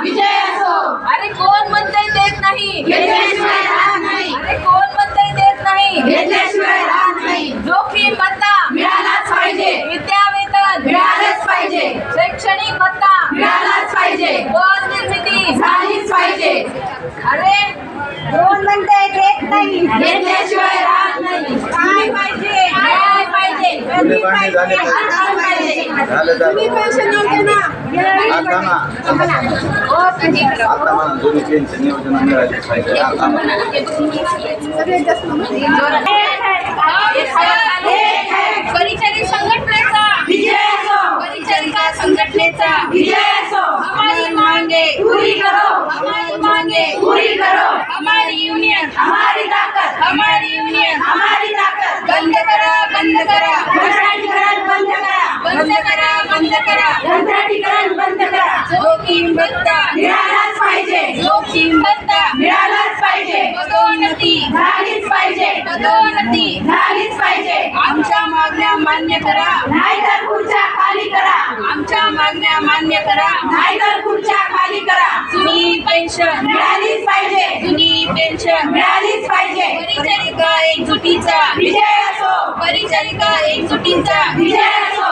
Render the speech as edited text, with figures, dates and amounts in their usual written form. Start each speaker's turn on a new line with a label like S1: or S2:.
S1: विजय असो.
S2: अरे कोण म्हणतंय देत नाही,
S1: घेतल्याशिवाय राहत नाही.
S2: अरे कोण म्हणतंय देत नाही,
S1: घेतल्याशिवाय राहत नाही.
S2: जोखीम भत्ता
S1: मिळालाच पाहिजे.
S2: विद्या वेतन
S1: मिळालंच पाहिजे.
S2: शैक्षणिक भत्ता
S1: मिळालाच पाहिजे.
S2: पद निर्मिती
S1: झालीच पाहिजे.
S2: अरे
S3: कोण म्हणते देत नाही,
S1: घेतल्याशिवाय राहत नाही.
S2: काय पाहिजे, काय पाहिजे,
S4: झाले पाहिजे.
S1: आताच पाहिजे.
S4: झालं झालं.
S3: पेन्शन योजना
S4: आता ना आता म्हणा दोन्ही पेन्शन योजना मिळाली पाहिजे. आता म्हणा.
S3: सगळ्यात जास्त
S2: परिचारिका संघटनेचा
S1: विजय असो.
S2: परिचारिका संघटनेचा
S1: विजय असो.
S2: हमारी मांगे
S1: पूरी करो.
S2: हमारी मांगे
S1: पूरी करो.
S2: हमारी यूनियन
S1: हमारी ताकद.
S2: हमारी यूनियन
S1: हमारी ताकद.
S2: बंद करा, बंद करा,
S1: कंत्राटीकरण बंद करा.
S2: बंद करा, बंद करा.
S1: कंत्राटीकरण बंद करा.
S2: जोखीम भत्ता
S1: मिळालाच पाहिजे.
S2: जोखीम भत्ता
S1: मिळालाच पाहिजे.
S2: पदोन्नती
S1: झालीच पाहिजे.
S2: पदोन्नती
S1: झालीच पाहिजे.
S2: आमच्या मागण्या मान्य करा,
S1: नाहीतर खुर्च्या खाली करा.
S2: आमच्या मागण्या मान्य करा.
S1: नाहीतर खुर्च्या खाली करा.
S2: जुनी पेन्शन
S1: मिळालीच पाहिजे.
S2: जुनी पेन्शन
S1: मिळालीच पाहिजे.
S2: परिचारिका एकजुटीचा
S1: विजय असो.
S2: परिचारिका एकजुटीचा
S1: विजय असो.